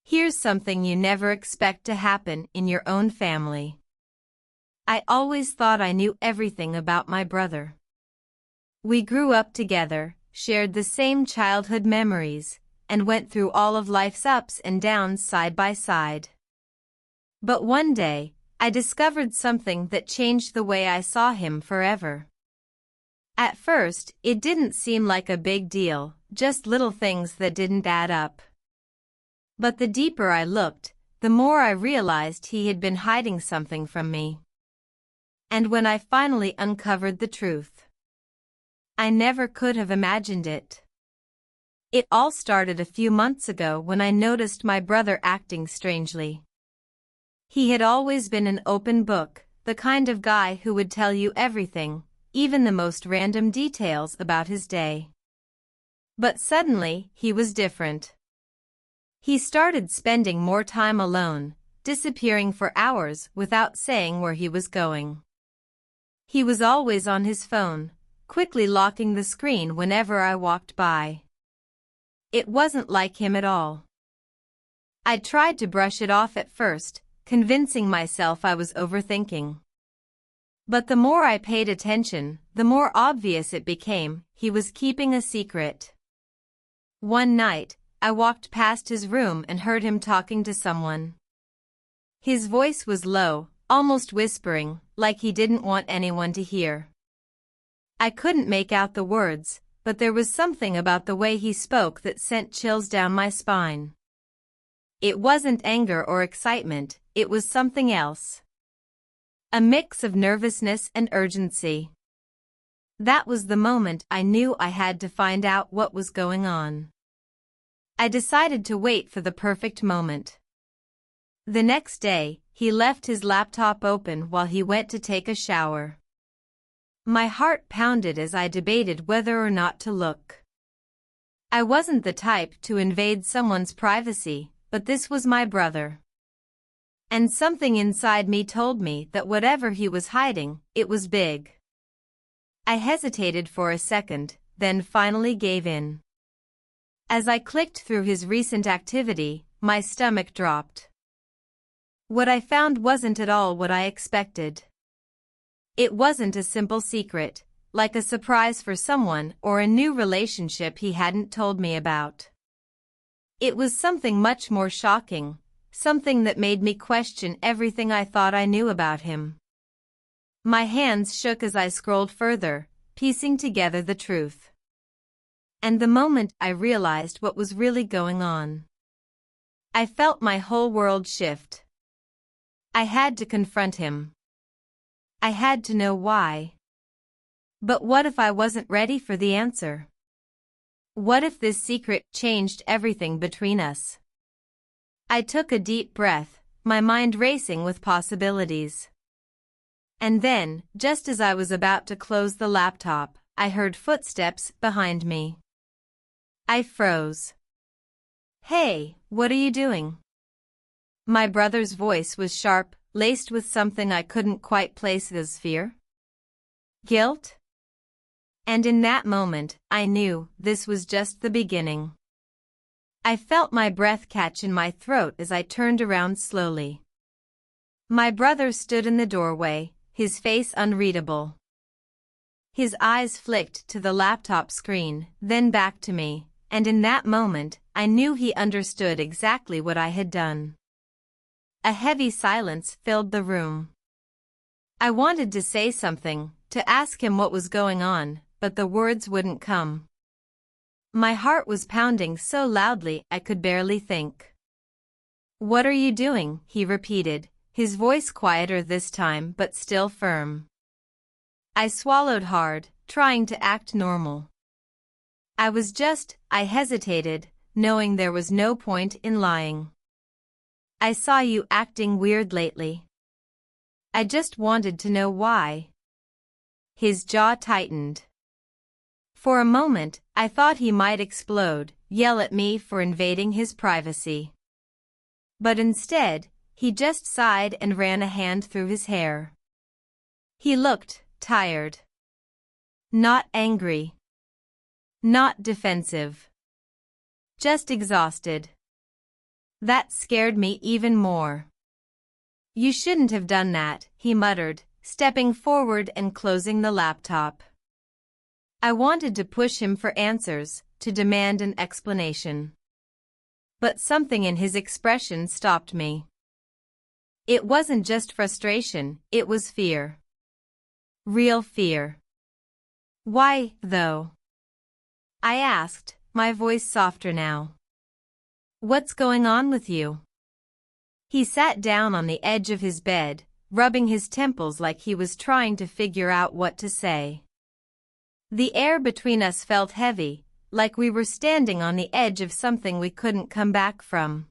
Here's something you never expect to happen in your own family. I always thought I knew everything about my brother. We grew up together, shared the same childhood memories, and went through all of life's ups and downs side by side. But one day, I discovered something that changed the way I saw him forever. At first, it didn't seem like a big deal, just little things that didn't add up. But the deeper I looked, the more I realized he had been hiding something from me. And when I finally uncovered the truth, I never could have imagined it. It all started a few months ago when I noticed my brother acting strangely. He had always been an open book, the kind of guy who would tell you everything, even the most random details about his day. But suddenly, he was different. He started spending more time alone, disappearing for hours without saying where he was going. He was always on his phone, quickly locking the screen whenever I walked by. It wasn't like him at all. I tried to brush it off at first, convincing myself I was overthinking. But the more I paid attention, the more obvious it became he was keeping a secret. One night, I walked past his room and heard him talking to someone. His voice was low, almost whispering, like he didn't want anyone to hear. I couldn't make out the words, but there was something about the way he spoke that sent chills down my spine. It wasn't anger or excitement, it was something else. A mix of nervousness and urgency. That was the moment I knew I had to find out what was going on. I decided to wait for the perfect moment. The next day, he left his laptop open while he went to take a shower. My heart pounded as I debated whether or not to look. I wasn't the type to invade someone's privacy, but this was my brother. And something inside me told me that whatever he was hiding, it was big. I hesitated for a second, then finally gave in. As I clicked through his recent activity, my stomach dropped. What I found wasn't at all what I expected. It wasn't a simple secret, like a surprise for someone or a new relationship he hadn't told me about. It was something much more shocking, something that made me question everything I thought I knew about him. My hands shook as I scrolled further, piecing together the truth. And the moment I realized what was really going on, I felt my whole world shift. I had to confront him. I had to know why. But what if I wasn't ready for the answer? What if this secret changed everything between us? I took a deep breath, my mind racing with possibilities. And then, just as I was about to close the laptop, I heard footsteps behind me. I froze. "Hey, what are you doing?" My brother's voice was sharp, laced with something I couldn't quite place as fear. Guilt? And in that moment, I knew this was just the beginning. I felt my breath catch in my throat as I turned around slowly. My brother stood in the doorway, his face unreadable. His eyes flicked to the laptop screen, then back to me, and in that moment, I knew he understood exactly what I had done. A heavy silence filled the room. I wanted to say something, to ask him what was going on, but the words wouldn't come. My heart was pounding so loudly I could barely think. "What are you doing?" he repeated, his voice quieter this time but still firm. I swallowed hard, trying to act normal. I hesitated, knowing there was no point in lying. "I saw you acting weird lately. I just wanted to know why." His jaw tightened. For a moment, I thought he might explode, yell at me for invading his privacy. But instead, he just sighed and ran a hand through his hair. He looked tired. Not angry. Not defensive. Just exhausted. That scared me even more. You shouldn't have done that, he muttered, stepping forward and closing the laptop. I wanted to push him for answers, to demand an explanation. But something in his expression stopped me. It wasn't just frustration, it was fear. Real fear. Why, though? I asked, my voice softer now. What's going on with you? He sat down on the edge of his bed, rubbing his temples like he was trying to figure out what to say. The air between us felt heavy, like we were standing on the edge of something we couldn't come back from.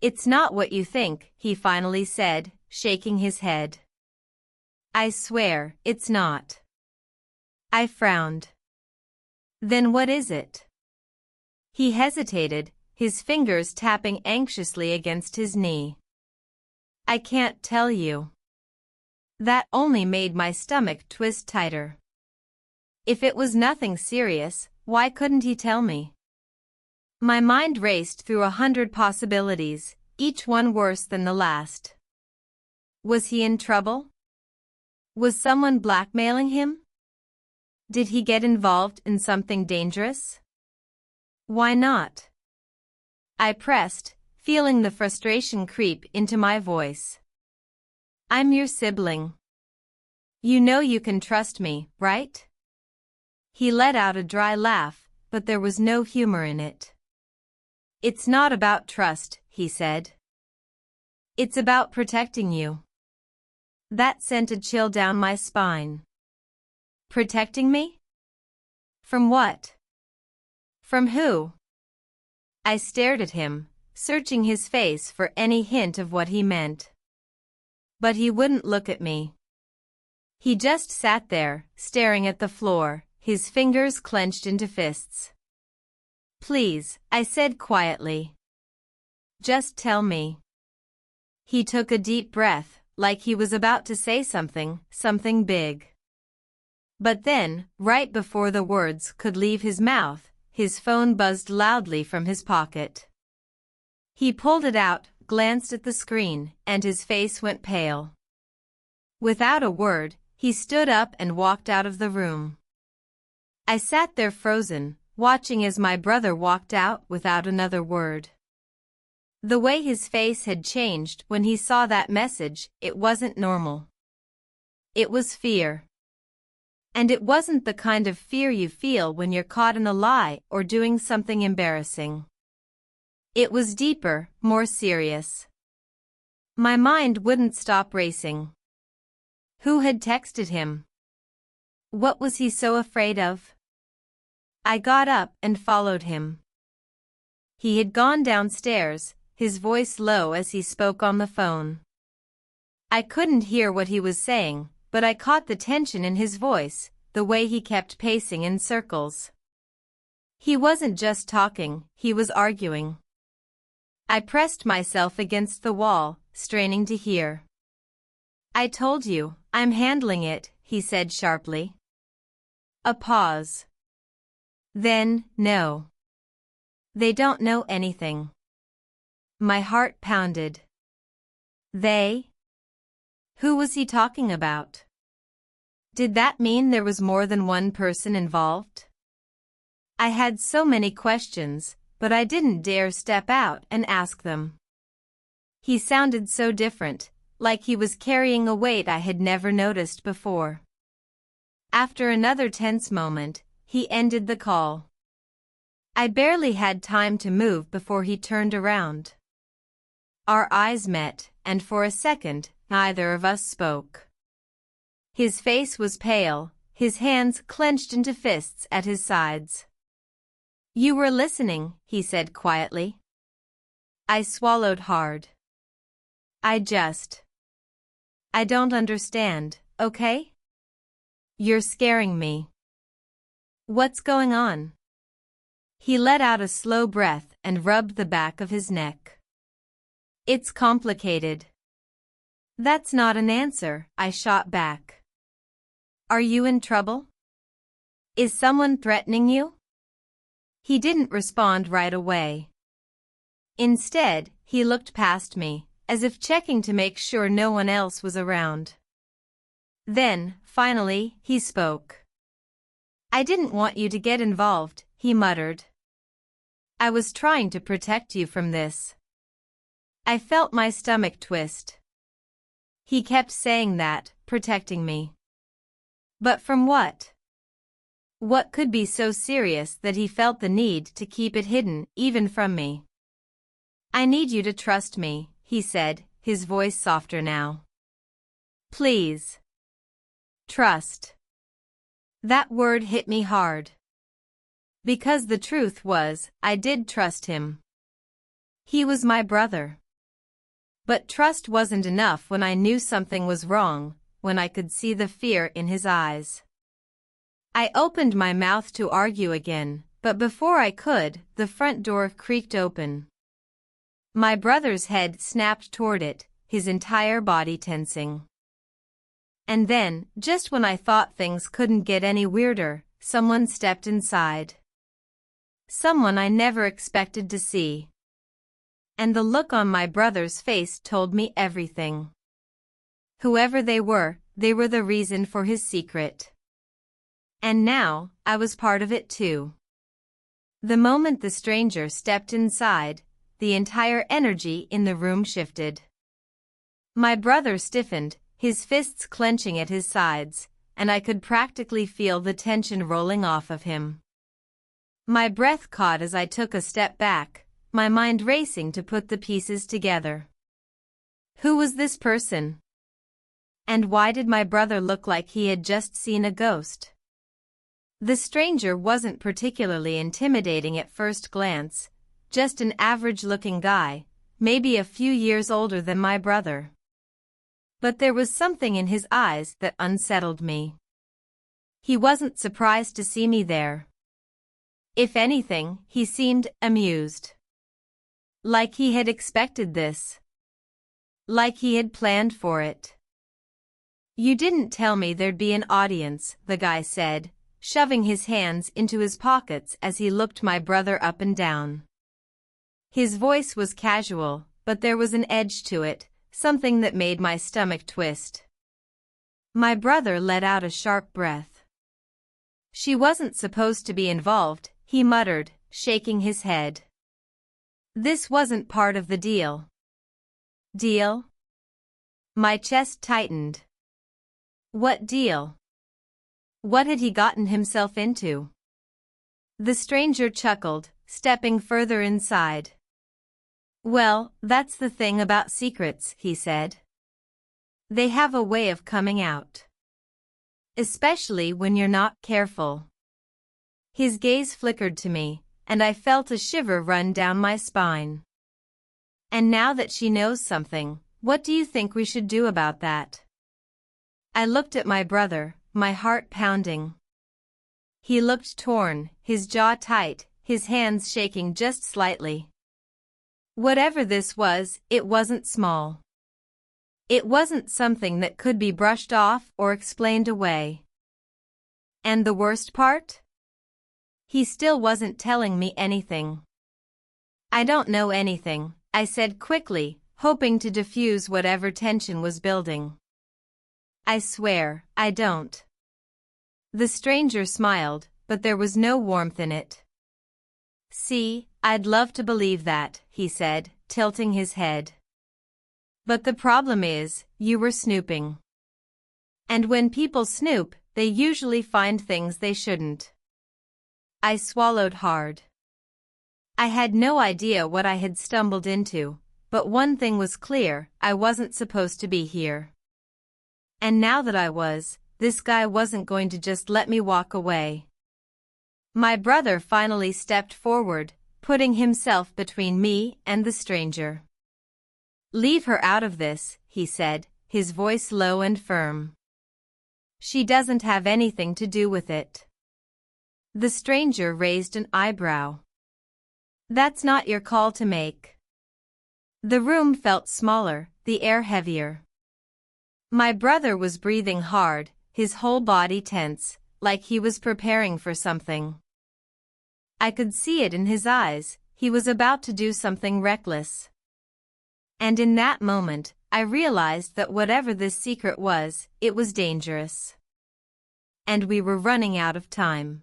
It's not what you think, he finally said, shaking his head. I swear, it's not. I frowned. Then what is it? He hesitated, his fingers tapping anxiously against his knee. I can't tell you. That only made my stomach twist tighter. If it was nothing serious, why couldn't he tell me? My mind raced through 100 possibilities, each one worse than the last. Was he in trouble? Was someone blackmailing him? Did he get involved in something dangerous? Why not? I pressed, feeling the frustration creep into my voice. I'm your sibling. You know you can trust me, right? He let out a dry laugh, but there was no humor in it. It's not about trust, he said. It's about protecting you. That sent a chill down my spine. Protecting me? From what? From who? I stared at him, searching his face for any hint of what he meant. But he wouldn't look at me. He just sat there, staring at the floor, his fingers clenched into fists. Please, I said quietly. Just tell me. He took a deep breath, like he was about to say something big. But then, right before the words could leave his mouth, his phone buzzed loudly from his pocket. He pulled it out, glanced at the screen, and his face went pale. Without a word, he stood up and walked out of the room. I sat there frozen, watching as my brother walked out without another word. The way his face had changed when he saw that message, it wasn't normal. It was fear. And it wasn't the kind of fear you feel when you're caught in a lie or doing something embarrassing. It was deeper, more serious. My mind wouldn't stop racing. Who had texted him? What was he so afraid of? I got up and followed him. He had gone downstairs, his voice low as he spoke on the phone. I couldn't hear what he was saying, but I caught the tension in his voice, the way he kept pacing in circles. He wasn't just talking, he was arguing. I pressed myself against the wall, straining to hear. I told you, I'm handling it, he said sharply. A pause. Then, no. They don't know anything. My heart pounded. They? Who was he talking about? Did that mean there was more than one person involved? I had so many questions, but I didn't dare step out and ask them. He sounded so different, like he was carrying a weight I had never noticed before. After another tense moment, he ended the call. I barely had time to move before he turned around. Our eyes met, and for a second, neither of us spoke. His face was pale, his hands clenched into fists at his sides. You were listening, he said quietly. I swallowed hard. I don't understand, okay? You're scaring me. What's going on? He let out a slow breath and rubbed the back of his neck. It's complicated. That's not an answer, I shot back. Are you in trouble? Is someone threatening you? He didn't respond right away. Instead, he looked past me, as if checking to make sure no one else was around. Then, finally, he spoke. "I didn't want you to get involved," he muttered. "I was trying to protect you from this." I felt my stomach twist. He kept saying that, protecting me. But from what? What could be so serious that he felt the need to keep it hidden, even from me? "I need you to trust me," he said, his voice softer now. "Please." Trust. That word hit me hard. Because the truth was, I did trust him. He was my brother. But trust wasn't enough when I knew something was wrong, when I could see the fear in his eyes. I opened my mouth to argue again, but before I could, the front door creaked open. My brother's head snapped toward it, his entire body tensing. And then, just when I thought things couldn't get any weirder, someone stepped inside. Someone I never expected to see. And the look on my brother's face told me everything. Whoever they were the reason for his secret. And now, I was part of it too. The moment the stranger stepped inside, the entire energy in the room shifted. My brother stiffened, his fists clenching at his sides, and I could practically feel the tension rolling off of him. My breath caught as I took a step back, my mind racing to put the pieces together. Who was this person? And why did my brother look like he had just seen a ghost? The stranger wasn't particularly intimidating at first glance, just an average-looking guy, maybe a few years older than my brother. But there was something in his eyes that unsettled me. He wasn't surprised to see me there. If anything, he seemed amused. Like he had expected this. Like he had planned for it. "You didn't tell me there'd be an audience," the guy said, shoving his hands into his pockets as he looked my brother up and down. His voice was casual, but there was an edge to it, something that made my stomach twist. My brother let out a sharp breath. "She wasn't supposed to be involved," he muttered, shaking his head. "This wasn't part of the deal." "Deal?" My chest tightened. What deal? What had he gotten himself into? The stranger chuckled, stepping further inside. "Well, that's the thing about secrets," he said. "They have a way of coming out. Especially when you're not careful." His gaze flickered to me, and I felt a shiver run down my spine. "And now that she knows something, what do you think we should do about that?" I looked at my brother, my heart pounding. He looked torn, his jaw tight, his hands shaking just slightly. Whatever this was, it wasn't small. It wasn't something that could be brushed off or explained away. And the worst part? He still wasn't telling me anything. "I don't know anything," I said quickly, hoping to diffuse whatever tension was building. "I swear, I don't." The stranger smiled, but there was no warmth in it. "See, I'd love to believe that," he said, tilting his head. "But the problem is, you were snooping. And when people snoop, they usually find things they shouldn't." I swallowed hard. I had no idea what I had stumbled into, but one thing was clear, I wasn't supposed to be here. And now that I was, this guy wasn't going to just let me walk away. My brother finally stepped forward, putting himself between me and the stranger. "Leave her out of this," he said, his voice low and firm. "She doesn't have anything to do with it." The stranger raised an eyebrow. "That's not your call to make." The room felt smaller, the air heavier. My brother was breathing hard, his whole body tense, like he was preparing for something. I could see it in his eyes, he was about to do something reckless. And in that moment, I realized that whatever this secret was, it was dangerous. And we were running out of time.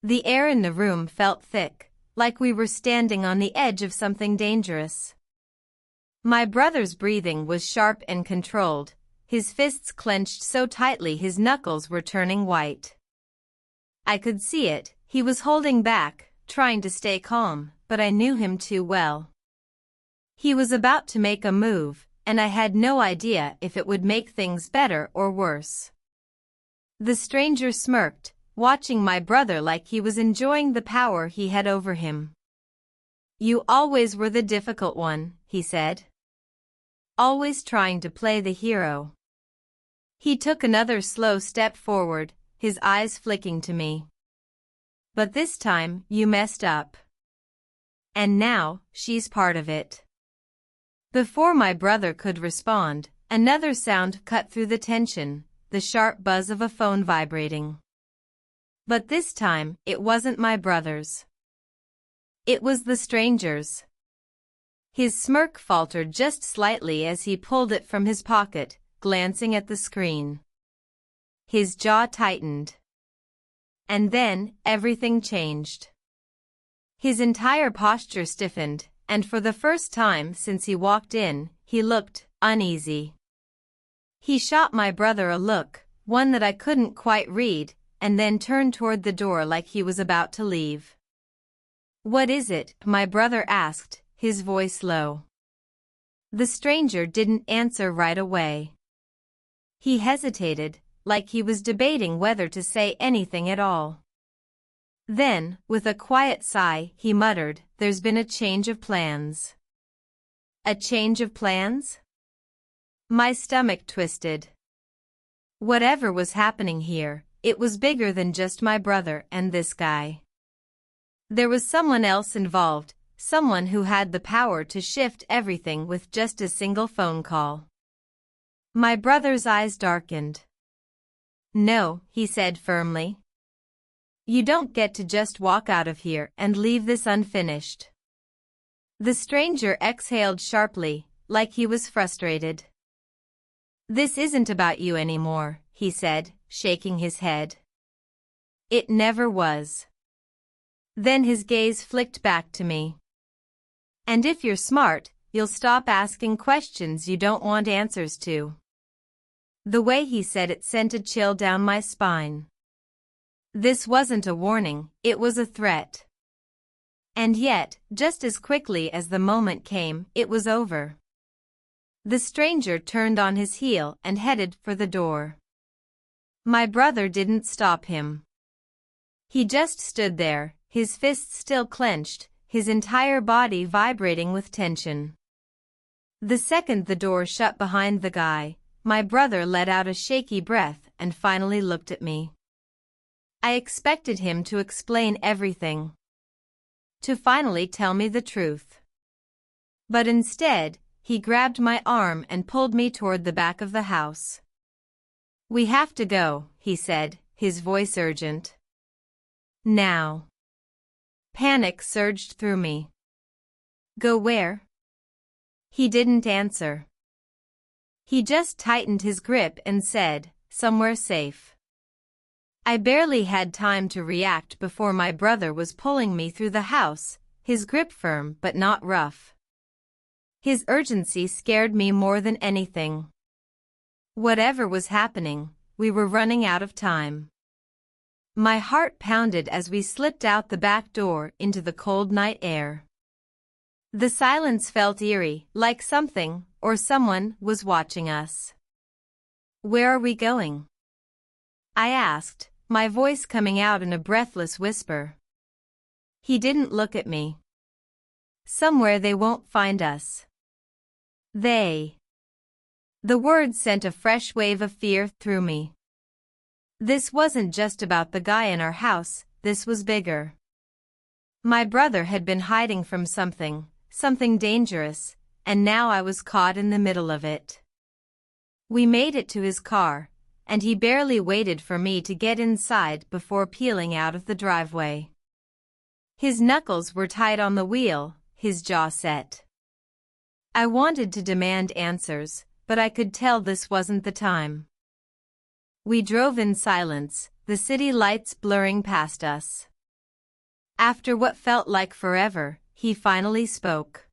The air in the room felt thick, like we were standing on the edge of something dangerous. My brother's breathing was sharp and controlled, his fists clenched so tightly his knuckles were turning white. I could see it, he was holding back, trying to stay calm, but I knew him too well. He was about to make a move, and I had no idea if it would make things better or worse. The stranger smirked, watching my brother like he was enjoying the power he had over him. "You always were the difficult one," he said. "Always trying to play the hero." He took another slow step forward, his eyes flicking to me. "But this time, you messed up. And now, she's part of it." Before my brother could respond, another sound cut through the tension, the sharp buzz of a phone vibrating. But this time, it wasn't my brother's. It was the stranger's. His smirk faltered just slightly as he pulled it from his pocket, glancing at the screen. His jaw tightened. And then, everything changed. His entire posture stiffened, and for the first time since he walked in, he looked uneasy. He shot my brother a look, one that I couldn't quite read, and then turned toward the door like he was about to leave. "What is it?" my brother asked, his voice low. The stranger didn't answer right away. He hesitated, like he was debating whether to say anything at all. Then, with a quiet sigh, he muttered, "There's been a change of plans." "A change of plans?" My stomach twisted. Whatever was happening here, it was bigger than just my brother and this guy. There was someone else involved, someone who had the power to shift everything with just a single phone call. My brother's eyes darkened. "No," he said firmly. "You don't get to just walk out of here and leave this unfinished." The stranger exhaled sharply, like he was frustrated. "This isn't about you anymore," he said, shaking his head. "It never was." Then his gaze flicked back to me. "And if you're smart, you'll stop asking questions you don't want answers to." The way he said it sent a chill down my spine. This wasn't a warning, it was a threat. And yet, just as quickly as the moment came, it was over. The stranger turned on his heel and headed for the door. My brother didn't stop him. He just stood there, his fists still clenched, his entire body vibrating with tension. The second the door shut behind the guy, my brother let out a shaky breath and finally looked at me. I expected him to explain everything. To finally tell me the truth. But instead, he grabbed my arm and pulled me toward the back of the house. "We have to go," he said, his voice urgent. "Now." Panic surged through me. "Go where?" He didn't answer. He just tightened his grip and said, "Somewhere safe." I barely had time to react before my brother was pulling me through the house, his grip firm but not rough. His urgency scared me more than anything. Whatever was happening, we were running out of time. My heart pounded as we slipped out the back door into the cold night air. The silence felt eerie, like something, or someone, was watching us. "Where are we going?" I asked, my voice coming out in a breathless whisper. He didn't look at me. "Somewhere they won't find us." "They." The word sent a fresh wave of fear through me. This wasn't just about the guy in our house, this was bigger. My brother had been hiding from something dangerous, and now I was caught in the middle of it. We made it to his car, and he barely waited for me to get inside before peeling out of the driveway. His knuckles were tight on the wheel, his jaw set. I wanted to demand answers, but I could tell this wasn't the time. We drove in silence, the city lights blurring past us. After what felt like forever, he finally spoke.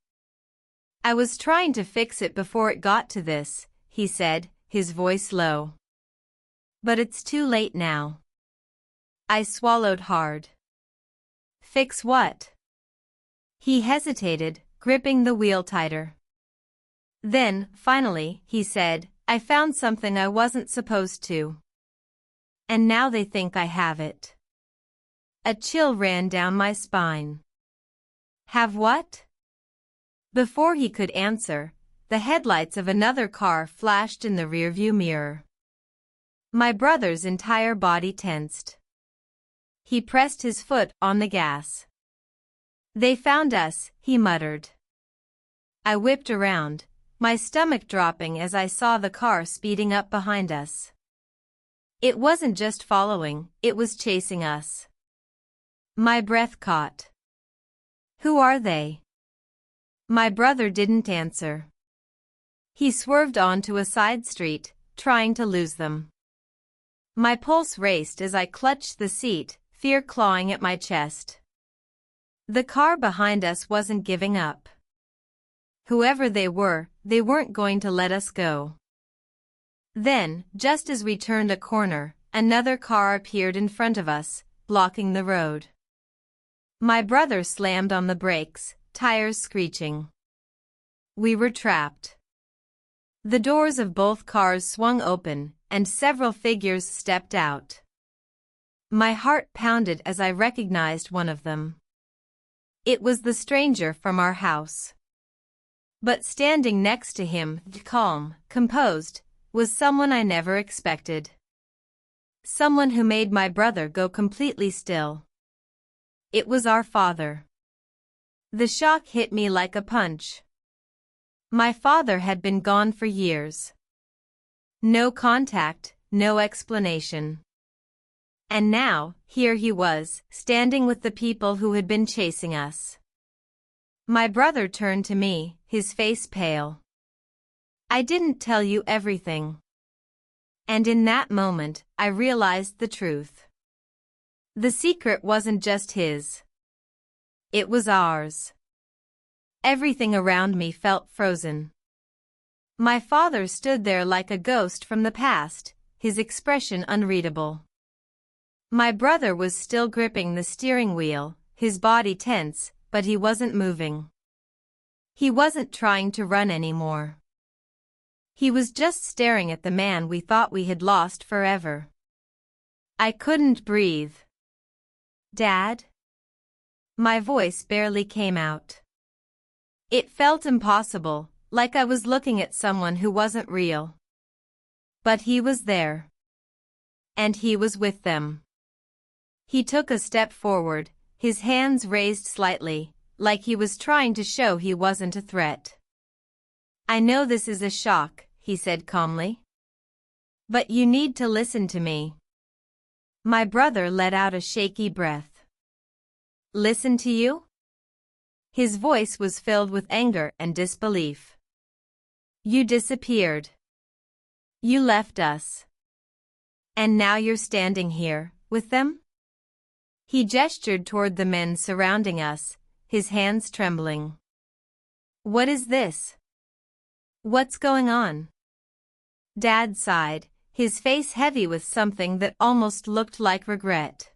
"I was trying to fix it before it got to this," he said, his voice low. "But it's too late now." I swallowed hard. "Fix what?" He hesitated, gripping the wheel tighter. Then, finally, he said, "I found something I wasn't supposed to. And now they think I have it." A chill ran down my spine. "Have what?" Before he could answer, the headlights of another car flashed in the rearview mirror. My brother's entire body tensed. He pressed his foot on the gas. "They found us," he muttered. I whipped around, my stomach dropping as I saw the car speeding up behind us. It wasn't just following, it was chasing us. My breath caught. "Who are they?" My brother didn't answer. He swerved onto a side street, trying to lose them. My pulse raced as I clutched the seat, fear clawing at my chest. The car behind us wasn't giving up. Whoever they weren't going to let us go. Then, just as we turned a corner, another car appeared in front of us, blocking the road. My brother slammed on the brakes, tires screeching. We were trapped. The doors of both cars swung open, and several figures stepped out. My heart pounded as I recognized one of them. It was the stranger from our house. But standing next to him, calm, composed, was someone I never expected. Someone who made my brother go completely still. It was our father. The shock hit me like a punch. My father had been gone for years. No contact, no explanation. And now, here he was, standing with the people who had been chasing us. My brother turned to me, his face pale. "I didn't tell you everything." And in that moment, I realized the truth. The secret wasn't just his. It was ours. Everything around me felt frozen. My father stood there like a ghost from the past, his expression unreadable. My brother was still gripping the steering wheel, his body tense, but he wasn't moving. He wasn't trying to run anymore. He was just staring at the man we thought we had lost forever. I couldn't breathe. "Dad?" My voice barely came out. It felt impossible, like I was looking at someone who wasn't real. But he was there. And he was with them. He took a step forward, his hands raised slightly, like he was trying to show he wasn't a threat. "I know this is a shock," he said calmly. "But you need to listen to me." My brother let out a shaky breath. "Listen to you?" His voice was filled with anger and disbelief. "You disappeared. You left us. And now you're standing here, with them?" He gestured toward the men surrounding us, his hands trembling. "What is this? What's going on?" Dad sighed, his face heavy with something that almost looked like regret.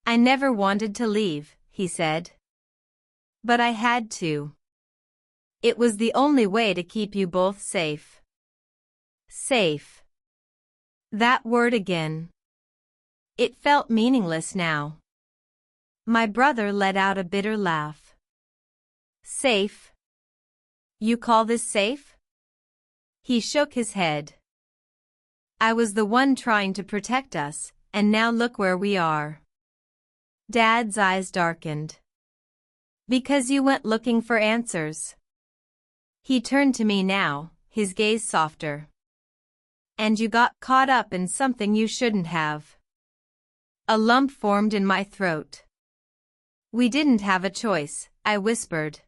"I never wanted to leave," he said. "But I had to. It was the only way to keep you both safe." Safe. That word again. It felt meaningless now. My brother let out a bitter laugh. "Safe? You call this safe?" He shook his head. "I was the one trying to protect us, and now look where we are." Dad's eyes darkened. "Because you went looking for answers." He turned to me now, his gaze softer. "And you got caught up in something you shouldn't have." A lump formed in my throat. We didn't have a choice, I whispered.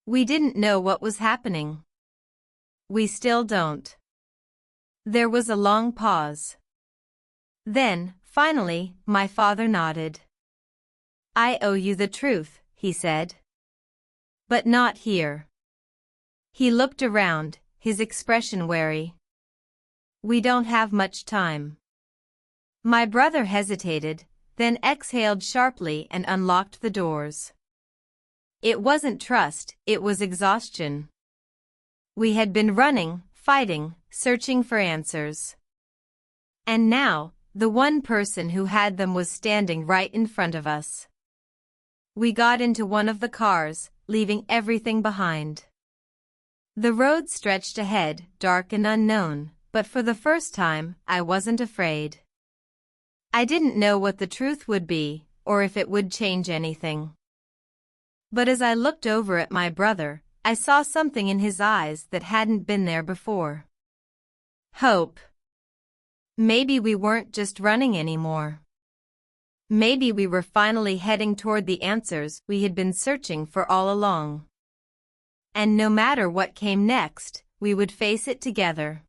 We didn't know what was happening. We still don't. There was a long pause. Then, finally, my father nodded. I owe you the truth, he said. But not here. He looked around, his expression wary. We don't have much time. My brother hesitated, then exhaled sharply and unlocked the doors. It wasn't trust, it was exhaustion. We had been running, fighting, searching for answers. And now, the one person who had them was standing right in front of us. We got into one of the cars, leaving everything behind. The road stretched ahead, dark and unknown, but for the first time, I wasn't afraid. I didn't know what the truth would be, or if it would change anything. But as I looked over at my brother, I saw something in his eyes that hadn't been there before. Hope. Maybe we weren't just running anymore. Maybe we were finally heading toward the answers we had been searching for all along. And no matter what came next, we would face it together.